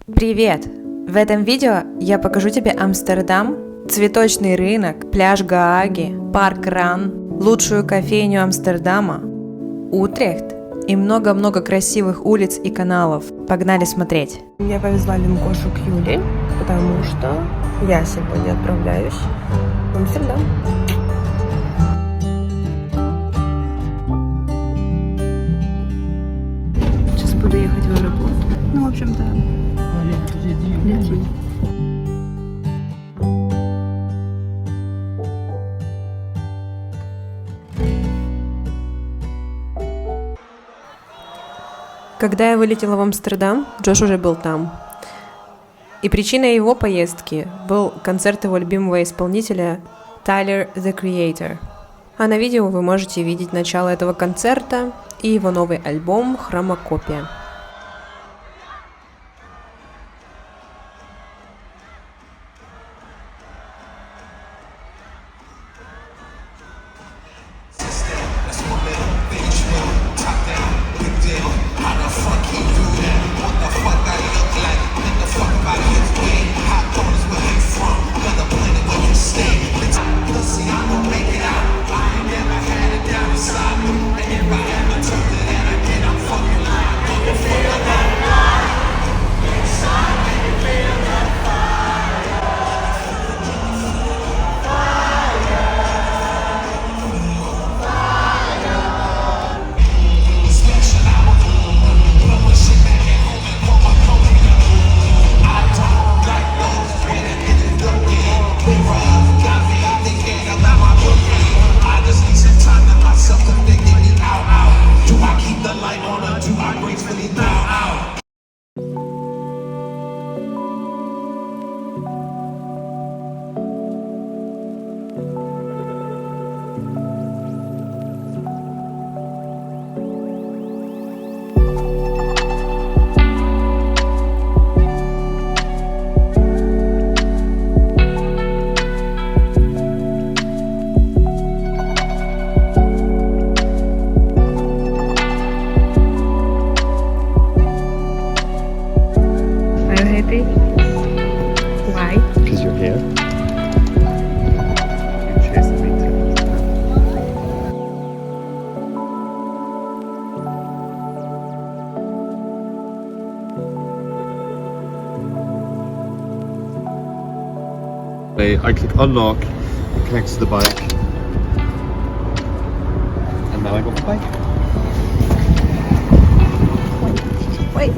Привет! В этом видео я покажу тебе Амстердам, цветочный рынок, пляж Гааги, парк Ран, лучшую кофейню Амстердама, Утрехт и много-много красивых улиц и каналов. Погнали смотреть! Я повезла Линкошу к Юле, потому что я сегодня отправляюсь в Амстердам. Сейчас буду ехать в аэропорт. Ну, в общем-то, летим. Когда я вылетела в Амстердам, Джош уже был там. И причиной его поездки был концерт его любимого исполнителя Tyler, the Creator. А на видео вы можете видеть начало этого концерта и его новый альбом «Хромокопия». Why? Because you're here. You chased me too. I click unlock, it connects to the bike, and now I got the bike. Wait.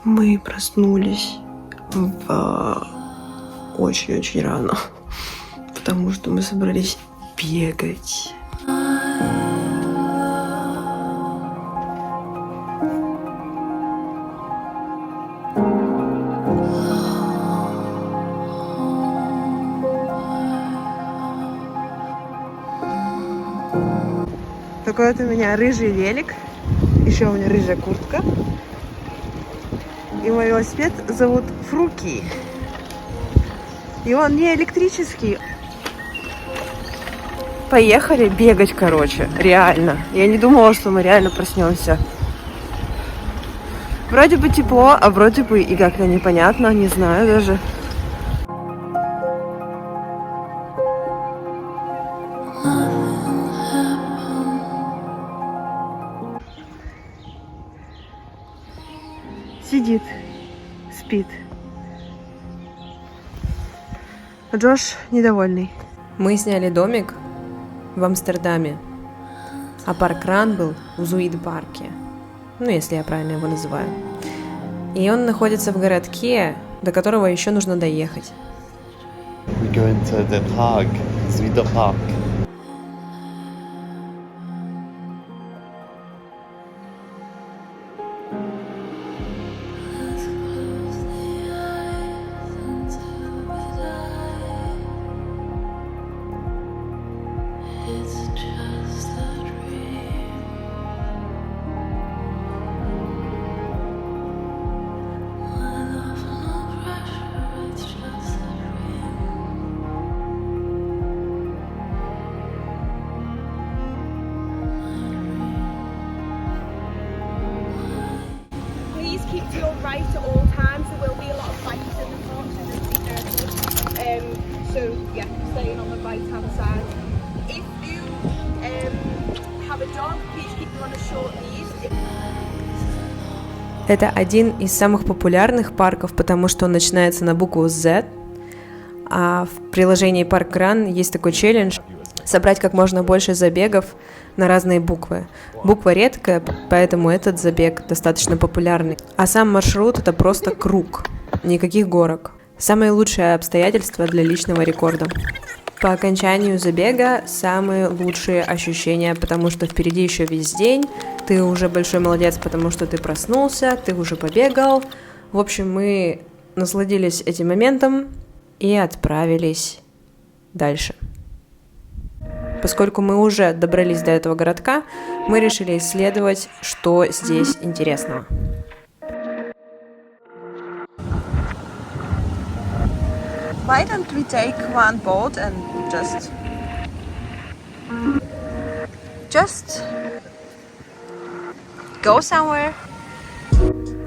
Мы проснулись очень-очень рано, потому что мы собрались бегать. Такой вот у меня рыжий велик, еще у меня рыжая куртка. И мой велосипед зовут Фруки. И он не электрический. Поехали бегать, короче, реально. Я не думала, что мы реально проснемся. Вроде бы тепло, а вроде бы и как-то непонятно, не знаю даже. Сидит, спит. Джош недовольный. Мы сняли домик в Амстердаме, а парк Ран был в Зуид-парке, ну, если я правильно его называю. И он находится в городке, до которого еще нужно доехать. We go into the park, Zuiderpark. keep to your right at all times. There will be a lot of bikes in the park, so just be careful. So yeah, staying on the right hand side. If you have a dog, please keep them on a short leash. Это один из самых популярных парков, потому что он начинается на букву Z, а в приложении Park Run есть такой челлендж – собрать как можно больше забегов на разные буквы. Буква редкая, поэтому этот забег достаточно популярный. А сам маршрут – это просто круг, никаких горок. Самые лучшие обстоятельства для личного рекорда. По окончанию забега самые лучшие ощущения, потому что впереди еще весь день, ты уже большой молодец, потому что ты проснулся, ты уже побегал. В общем, мы насладились этим моментом и отправились дальше. Поскольку мы уже добрались до этого городка, мы решили исследовать, что здесь интересного. Why don't we take one boat and just go somewhere?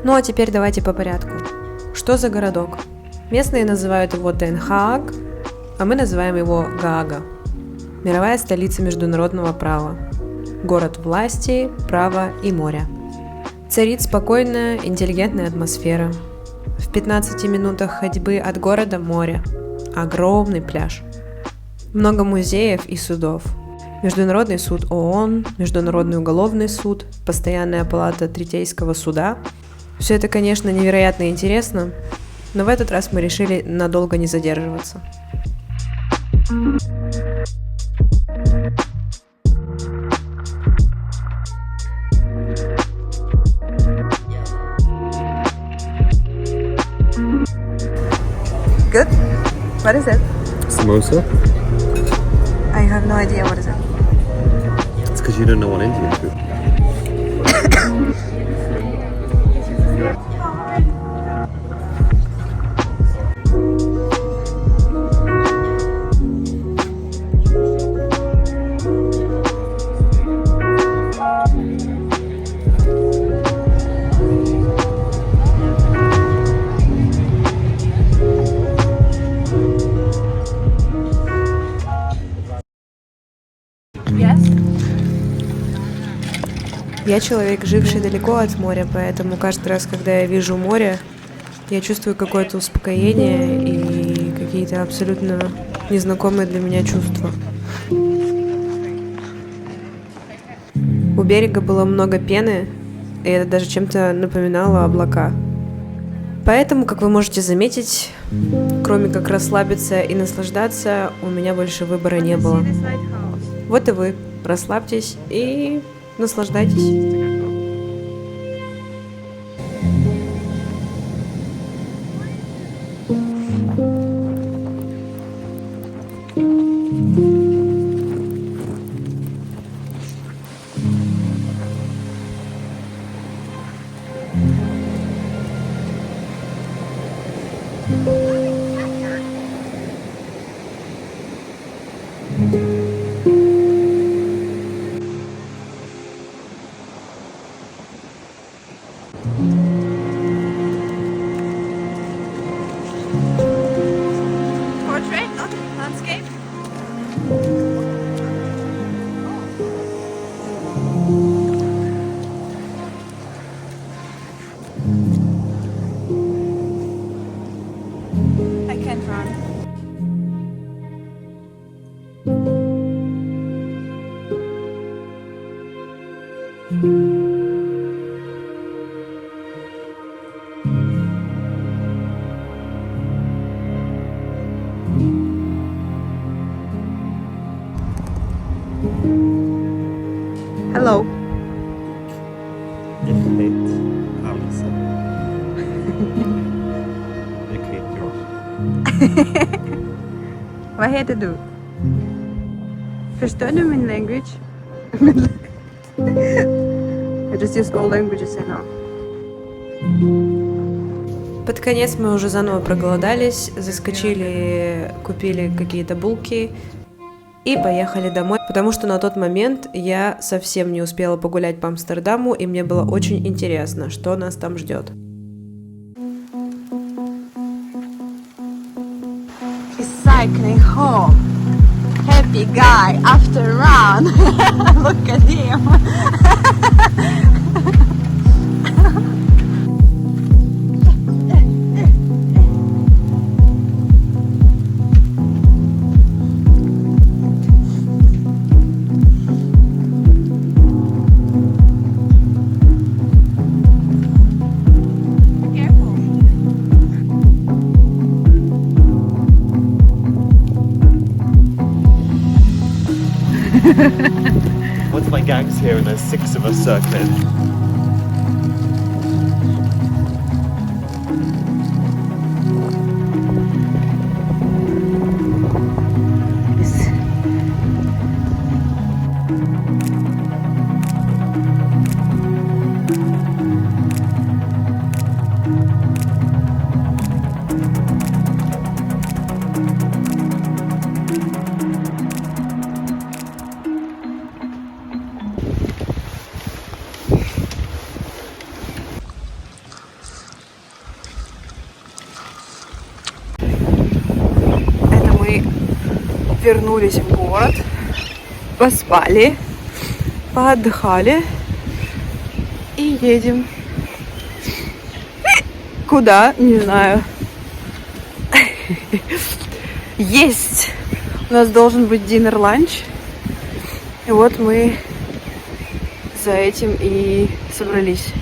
Ну а теперь давайте по порядку. Что за городок? Местные называют его Ден Хааг, а мы называем его Гаага. Мировая столица международного права. Город власти, права и моря. Царит спокойная, интеллигентная атмосфера. В 15 минутах ходьбы от города море. Огромный пляж. Много музеев и судов. Международный суд ООН, Международный уголовный суд, Постоянная палата Третейского суда. Все это, конечно, невероятно интересно, но в этот раз мы решили надолго не задерживаться. Good. What is it? Samosa? I have no idea what is it. It's because you don't know what Indian food. Я человек, живший далеко от моря, поэтому каждый раз, когда я вижу море, я чувствую какое-то успокоение и какие-то абсолютно незнакомые для меня чувства. У берега было много пены, и это даже чем-то напоминало облака. Поэтому, как вы можете заметить, кроме как расслабиться и наслаждаться, у меня больше выбора не было. Вот и вы, расслабьтесь и наслаждайтесь. Portrait, not landscape. I can't run. Hello. Jag vet Alison. Jag heter Josh. Vad heter du? Förstår du min language? I just use all languages I know. Под конец мы уже заново проголодались, заскочили, купили какие-то булки и поехали домой, потому что на тот момент я совсем не успела погулять по Амстердаму, и мне было очень интересно, что нас там ждет. cycling home. Happy guy after run. Look at him. Once my gang's here and there's 6 of us circling. Это мы вернулись в город, поспали, поотдыхали и едем. Куда? Не знаю. Есть! У нас должен быть динер-ланч. И вот мы за этим и собрались.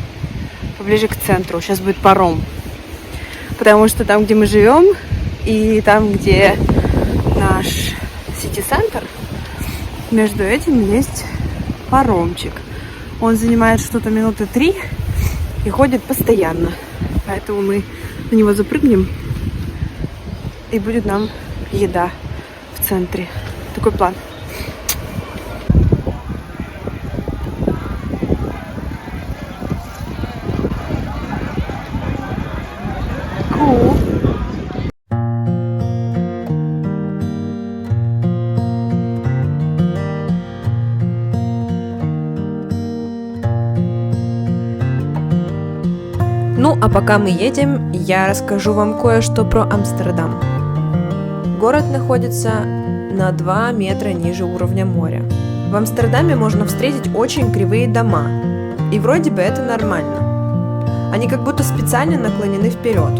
Поближе к центру. Сейчас будет паром. Потому что там, где мы живем, и там, где наш сити-центр, между этим есть паромчик. Он занимает что-то минуты 3 и ходит постоянно. Поэтому мы на него запрыгнем, и будет нам еда в центре. Такой план. Cool. Ну, а пока мы едем, я расскажу вам кое-что про Амстердам. Город находится на 2 метра ниже уровня моря. В Амстердаме можно встретить очень кривые дома, и вроде бы это нормально. Они как будто специально наклонены вперед.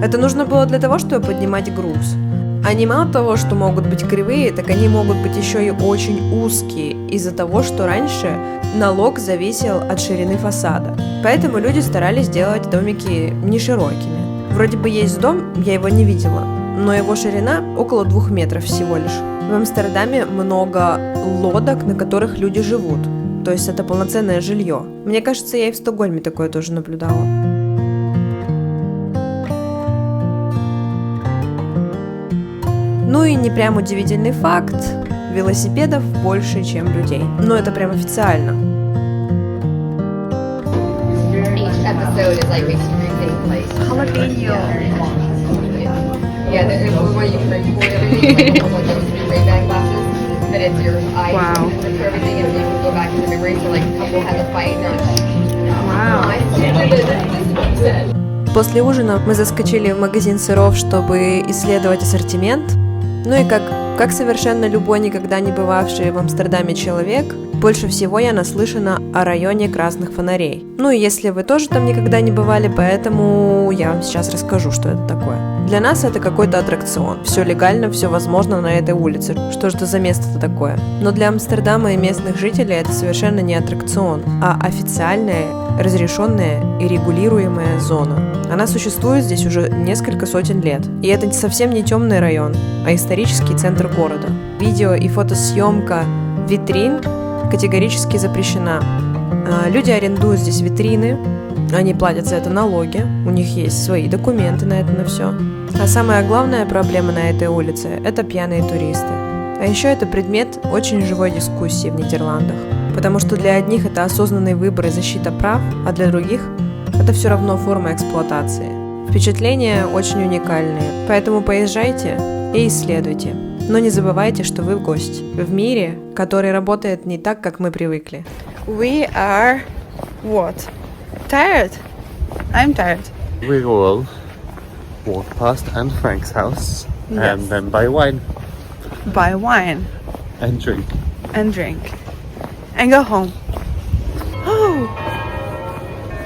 Это нужно было для того, чтобы поднимать груз. Они мало того, что могут быть кривые, так они могут быть еще и очень узкие, из-за того, что раньше налог зависел от ширины фасада. Поэтому люди старались делать домики не широкими. Вроде бы есть дом, я его не видела, но его ширина около 2 метров всего лишь. В Амстердаме много лодок, на которых люди живут. То есть это полноценное жилье. Мне кажется, я и в Стокгольме такое тоже наблюдала. Ну и не прям удивительный факт, велосипедов больше, чем людей. Но это прям официально. Each episode is like a screening place. Jalapeno. Yeah, there's where you like those Ray-Ban glasses, but it's your eyes Wow. for everything, and you can go back to the memory. So like a couple has a fight. Wow. После ужина мы заскочили в магазин сыров, чтобы исследовать ассортимент. Ну и как совершенно любой никогда не бывавший в Амстердаме человек, больше всего я наслышана о районе красных фонарей. Ну и если вы тоже там никогда не бывали, поэтому я вам сейчас расскажу, что это такое. Для нас это какой-то аттракцион. Все легально, все возможно на этой улице. Что же это за место-то такое? Но для Амстердама и местных жителей это совершенно не аттракцион, а официальная, разрешенная и регулируемая зона. Она существует здесь уже несколько сотен лет. И это совсем не темный район, а исторический центр города. Видео и фотосъемка витрин категорически запрещена. Люди арендуют здесь витрины, они платят за это налоги, у них есть свои документы на это, на все. А самая главная проблема на этой улице – это пьяные туристы. А еще это предмет очень живой дискуссии в Нидерландах, потому что для одних это осознанный выбор и защита прав, а для других это все равно форма эксплуатации. Впечатления очень уникальные, поэтому поезжайте и исследуйте. Но не забывайте, что вы в гость в мире, который работает не так, как мы привыкли. We are what? Tired? I'm tired. We all walked past Anne Frank's house and then buy wine Buy wine and drink. and drink. And go home. Oh!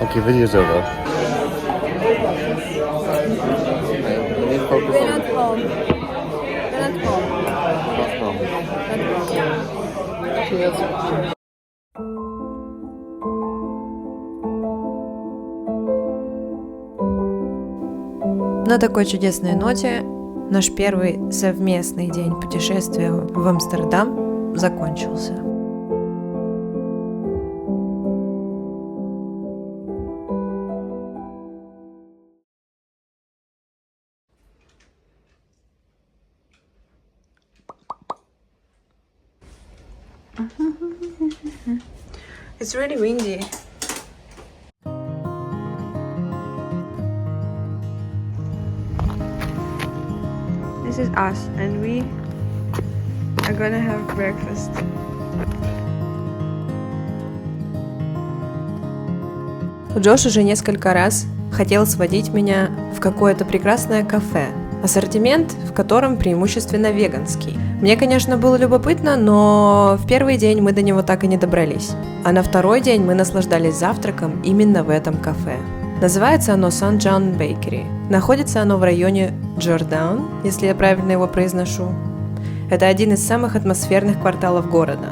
Okay, video's over. We're not home. We're not home. На такой чудесной ноте наш первый совместный день путешествия в Амстердам закончился. It's really windy. This is us, and we are gonna have breakfast. Джош уже несколько раз хотел сводить меня в какое-то прекрасное кафе, ассортимент в котором преимущественно веганский. Мне, конечно, было любопытно, но в первый день мы до него так и не добрались. А на второй день мы наслаждались завтраком именно в этом кафе. Называется оно St. John Bakery. Находится оно в районе Джордаун, если я правильно его произношу. Это один из самых атмосферных кварталов города.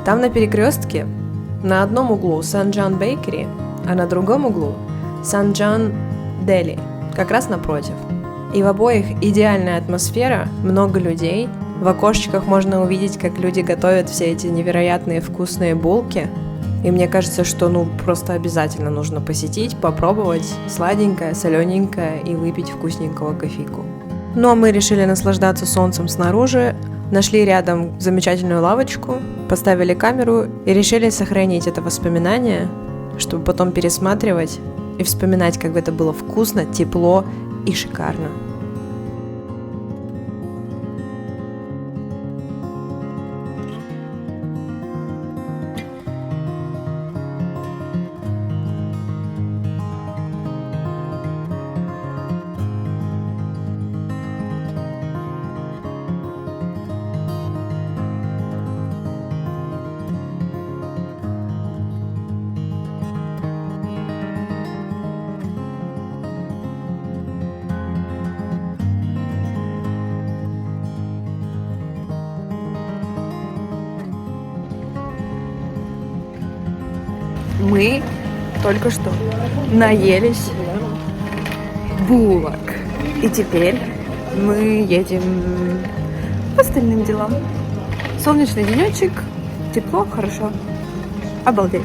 Там на перекрестке на одном углу St. John Bakery, а на другом углу St. John Deli, как раз напротив. И в обоих идеальная атмосфера, много людей. В окошечках можно увидеть, как люди готовят все эти невероятные вкусные булки. И мне кажется, что просто обязательно нужно посетить, попробовать сладенькое, солененькое и выпить вкусненького кофейку. Ну а мы решили наслаждаться солнцем снаружи, нашли рядом замечательную лавочку, поставили камеру и решили сохранить это воспоминание, чтобы потом пересматривать и вспоминать, как это было вкусно, тепло и шикарно. Мы только что наелись булок. И теперь мы едем по остальным делам. Солнечный денечек, тепло, хорошо. Обалдеть.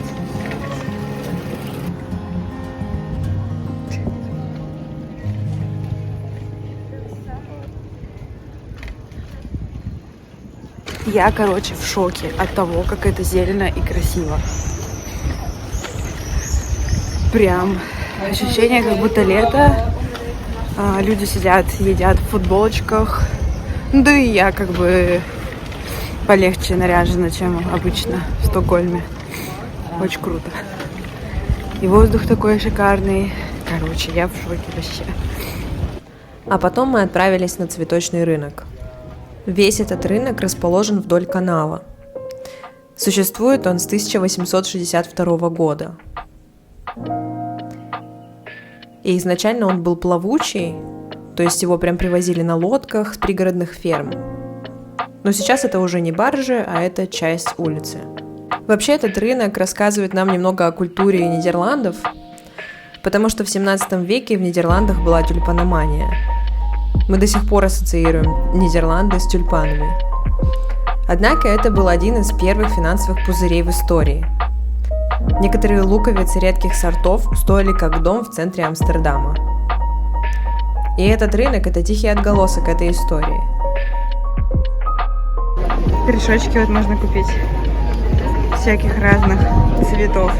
Я, в шоке от того, как это зелено и красиво. Прям ощущение, как будто лето. Люди сидят, едят в футболочках. Да и я полегче наряжена, чем обычно в Стокгольме. Очень круто. И воздух такой шикарный. Я в шоке вообще. А потом мы отправились на цветочный рынок. Весь этот рынок расположен вдоль канала. Существует он с 1862 года. И изначально он был плавучий, то есть его прям привозили на лодках с пригородных ферм. Но сейчас это уже не баржи, а это часть улицы. Вообще этот рынок рассказывает нам немного о культуре Нидерландов, потому что в 17 веке в Нидерландах была тюльпаномания. Мы до сих пор ассоциируем Нидерланды с тюльпанами. Однако это был один из первых финансовых пузырей в истории. Некоторые луковицы редких сортов стоили как дом в центре Амстердама. И этот рынок – это тихий отголосок этой истории. Горшочки можно купить всяких разных цветов.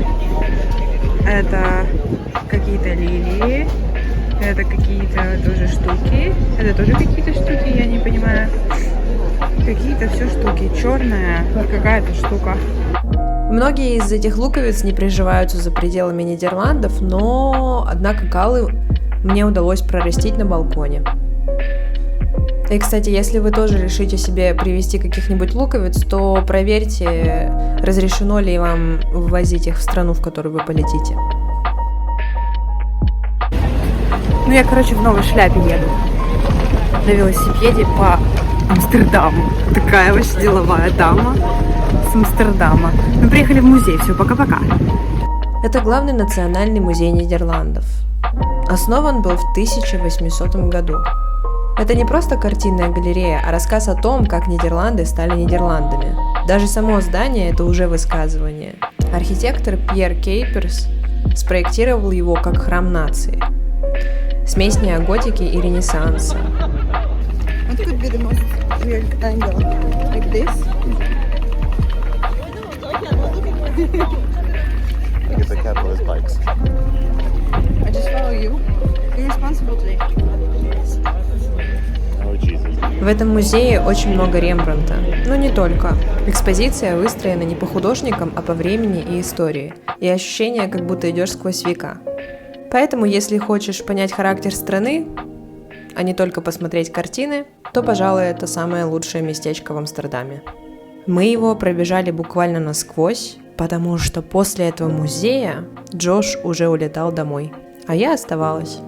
Это какие-то лилии, это какие-то тоже штуки, это тоже какие-то штуки, я не понимаю. Какие-то все штуки, черная какая-то штука. Многие из этих луковиц не приживаются за пределами Нидерландов, но, однако, калы мне удалось прорастить на балконе. И, кстати, если вы тоже решите себе привезти каких-нибудь луковиц, то проверьте, разрешено ли вам ввозить их в страну, в которую вы полетите. Ну, я, короче, в новой шляпе еду. На велосипеде по Амстердаму. Такая вообще деловая дама с Амстердама. Мы приехали в музей. Все, пока-пока. Это главный национальный музей Нидерландов. Основан был в 1800 году. Это не просто картинная галерея, а рассказ о том, как Нидерланды стали Нидерландами. Даже само здание – это уже высказывание. Архитектор Пьер Кейперс спроектировал его как храм нации. Смесь неоготики и ренессанса. What could be the most weird angle? Like this? Get the cat on his bikes. I just follow you. You're responsible today. Oh, Jesus. В этом музее очень много Рембрандта, но не только. Экспозиция выстроена не по художникам, а по времени и истории. И ощущение, как будто идешь сквозь века. Поэтому, если хочешь понять характер страны, а не только посмотреть картины, то, пожалуй, это самое лучшее местечко в Амстердаме. Мы его пробежали буквально насквозь, потому что после этого музея Джош уже улетал домой, а я оставалась.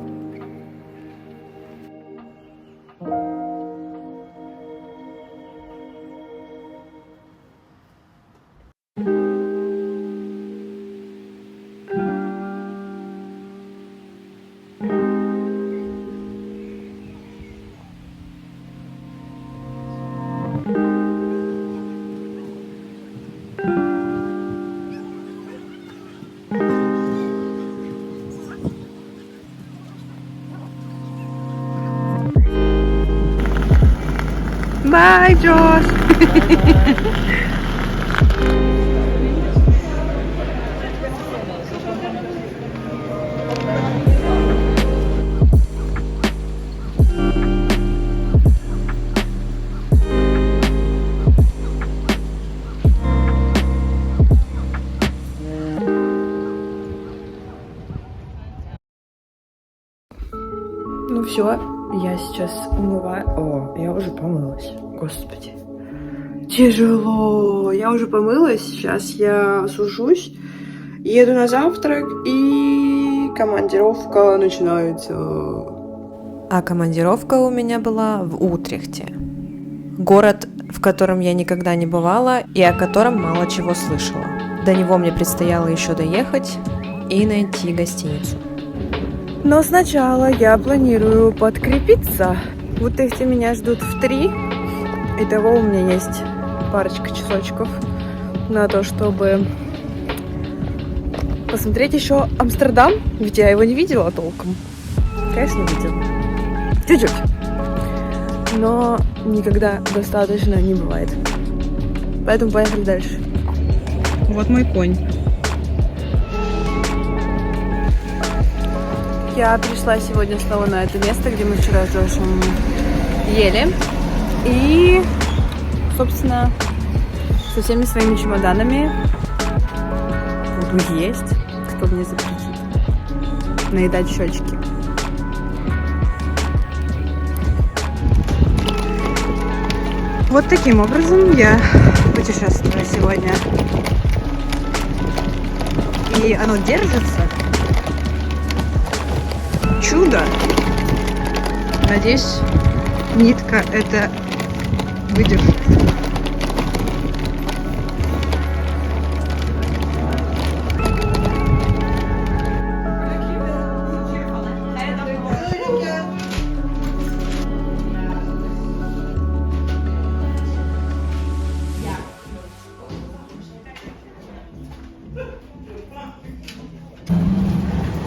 Bye, Josh. Ну все, я сейчас умываю. О, я уже помылась. Господи. Тяжело. Я уже помылась. Сейчас я сушусь. Еду на завтрак. И командировка начинается. А командировка у меня была в Утрехте. Город, в котором я никогда не бывала и о котором мало чего слышала. До него мне предстояло еще доехать и найти гостиницу. Но сначала я планирую подкрепиться. В Утрехте меня ждут в 3. Итого у меня есть парочка часочков на то, чтобы посмотреть еще Амстердам. Ведь я его не видела толком. Конечно, видела. Чуть-чуть. Но никогда достаточно не бывает. Поэтому поехали дальше. Вот мой конь. Я пришла сегодня снова на это место, где мы вчера с Джошем ели. И, собственно, со всеми своими чемоданами буду есть. Кто мне запретит? Наедать щечки. Вот таким образом я путешествую сегодня. И оно держится. Чудо! Надеюсь, нитка это выдержит.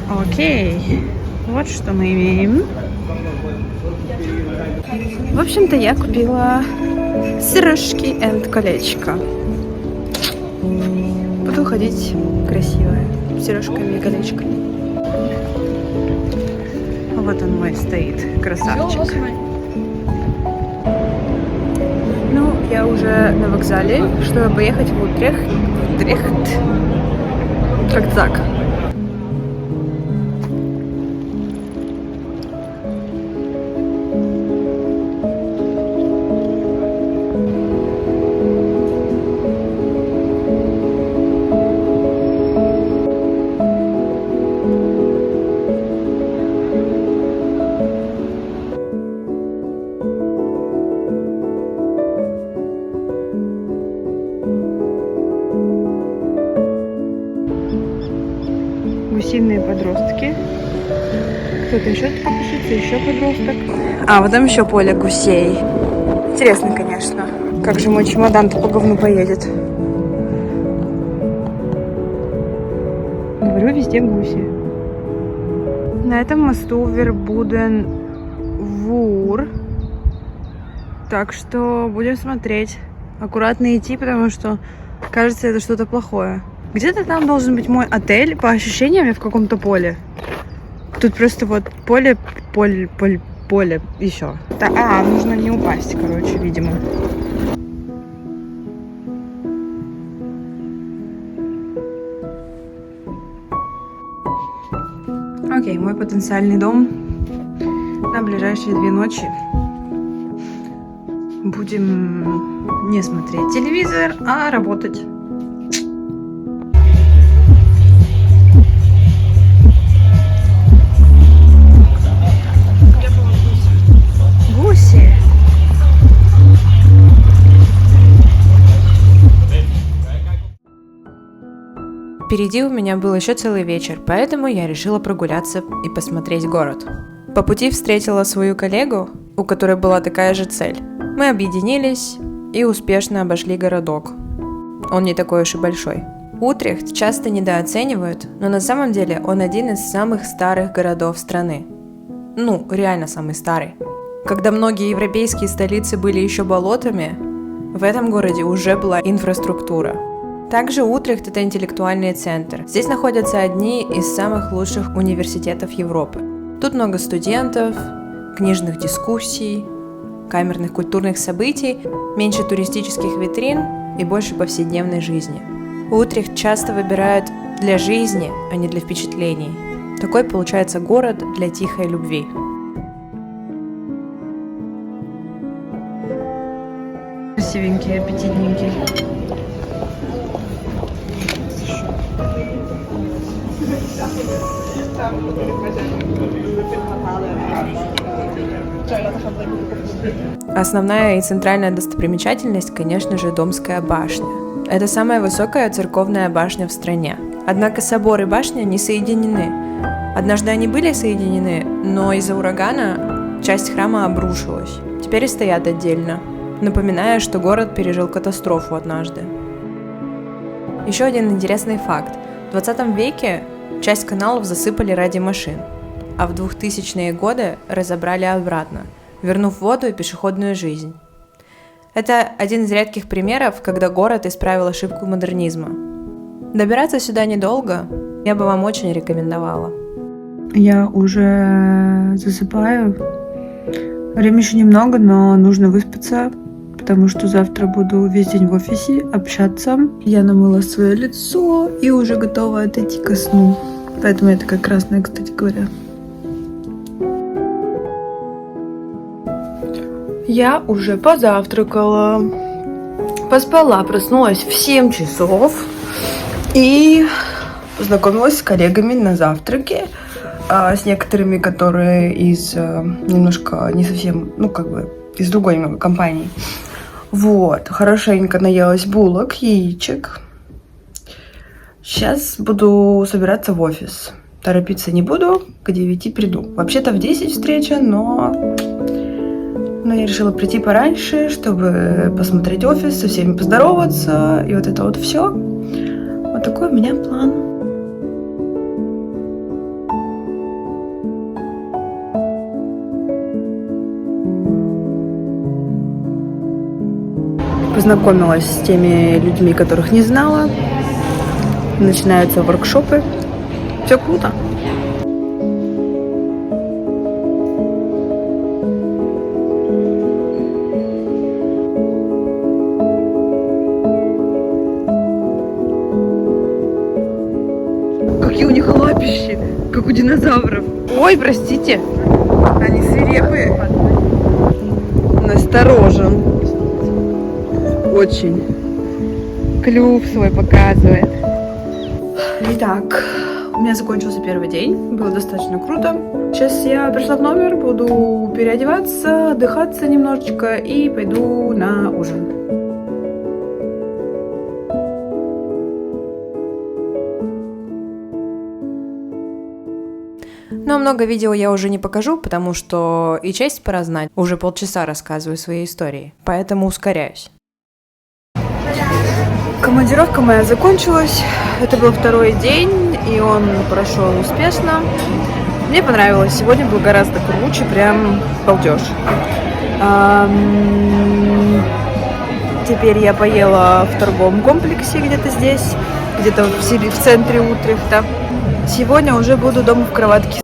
Окей. Вот что мы имеем. В общем-то, я купила сережки и колечко. Буду ходить красивая, с сережками и колечками. Вот он мой стоит, красавчик. Ну, я уже на вокзале, чтобы поехать в Утрехт. Как так. гусиные подростки. Кто-то еще покушается, еще подросток. А, вот там еще поле гусей. Интересно, конечно. Как же мой чемодан-то по говну поедет? Говорю, везде гуси. На этом мосту Вербуден-Вур. Так что будем смотреть. Аккуратно идти, потому что кажется, это что-то плохое. Где-то там должен быть мой отель. По ощущениям, я в каком-то поле. Тут просто вот поле еще. Нужно не упасть, короче, видимо. Окей, мой потенциальный дом на ближайшие 2 ночи. Будем не смотреть телевизор, а работать. Гуси. Впереди у меня был еще целый вечер, поэтому я решила прогуляться и посмотреть город. По пути встретила свою коллегу, у которой была такая же цель. Мы объединились и успешно обошли городок. Он не такой уж и большой. Утрехт часто недооценивают, но на самом деле он один из самых старых городов страны. Ну, реально самый старый. Когда многие европейские столицы были еще болотами, в этом городе уже была инфраструктура. Также Утрехт – это интеллектуальный центр. Здесь находятся одни из самых лучших университетов Европы. Тут много студентов, книжных дискуссий, камерных культурных событий, меньше туристических витрин и больше повседневной жизни. Утрехт часто выбирают для жизни, а не для впечатлений. Такой получается город для тихой любви. Красивенький, аппетитненький. Основная и центральная достопримечательность, конечно же, Домская башня. Это самая высокая церковная башня в стране. Однако собор и башня не соединены. Однажды они были соединены, но из-за урагана часть храма обрушилась. Теперь и стоят отдельно, напоминая, что город пережил катастрофу однажды. Еще один интересный факт. В 20 веке часть каналов засыпали ради машин, а в 2000-е годы разобрали обратно, вернув воду и пешеходную жизнь. Это один из редких примеров, когда город исправил ошибку модернизма. Добираться сюда недолго, я бы вам очень рекомендовала. Я уже засыпаю. Времени еще немного, но нужно выспаться, потому что завтра буду весь день в офисе общаться. Я намыла свое лицо и уже готова отойти ко сну. Поэтому я такая красная, кстати говоря. Я уже позавтракала, поспала, проснулась в 7 часов и познакомилась с коллегами на завтраке, с некоторыми, которые из немножко не совсем, из другой немного компании. Вот, хорошенько наелась булок, яичек. Сейчас буду собираться в офис. Торопиться не буду, к 9 приду. Вообще-то в 10 встреча, но я решила прийти пораньше, чтобы посмотреть офис, со всеми поздороваться, и вот это вот все. Вот такой у меня план. Познакомилась с теми людьми, которых не знала. Начинаются воркшопы. Все круто. Какие у них лапищи, как у динозавров. Ой, простите. Они свирепые. Насторожен. Очень. Клюв свой показывает. Итак, у меня закончился первый день. Было достаточно круто. Сейчас я пришла в номер, буду переодеваться, отдыхаться немножечко и пойду на ужин. Но много видео я уже не покажу, потому что и честь пора знать. Уже полчаса рассказываю свои истории, поэтому ускоряюсь. Командировка моя закончилась. Это был второй день, и он прошел успешно. Мне понравилось. Сегодня был гораздо круче, прям балдеж. Теперь я поела в торговом комплексе где-то здесь, где-то в центре Утрехта. Сегодня уже буду дома в кроватке.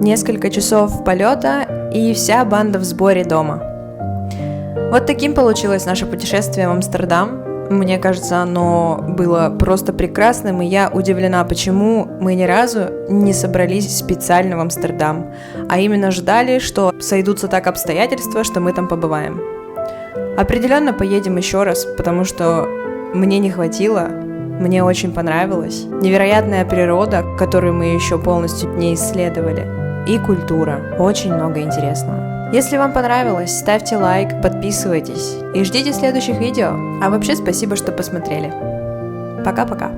Несколько часов полета, и вся банда в сборе дома. Вот таким получилось наше путешествие в Амстердам. Мне кажется, оно было просто прекрасным, и я удивлена, почему мы ни разу не собрались специально в Амстердам, а именно ждали, что сойдутся так обстоятельства, что мы там побываем. Определенно поедем еще раз, потому что мне не хватило, мне очень понравилось. Невероятная природа, которую мы еще полностью не исследовали. И культура. Очень много интересного. Если вам понравилось, ставьте лайк, подписывайтесь и ждите следующих видео. А вообще спасибо, что посмотрели. Пока-пока.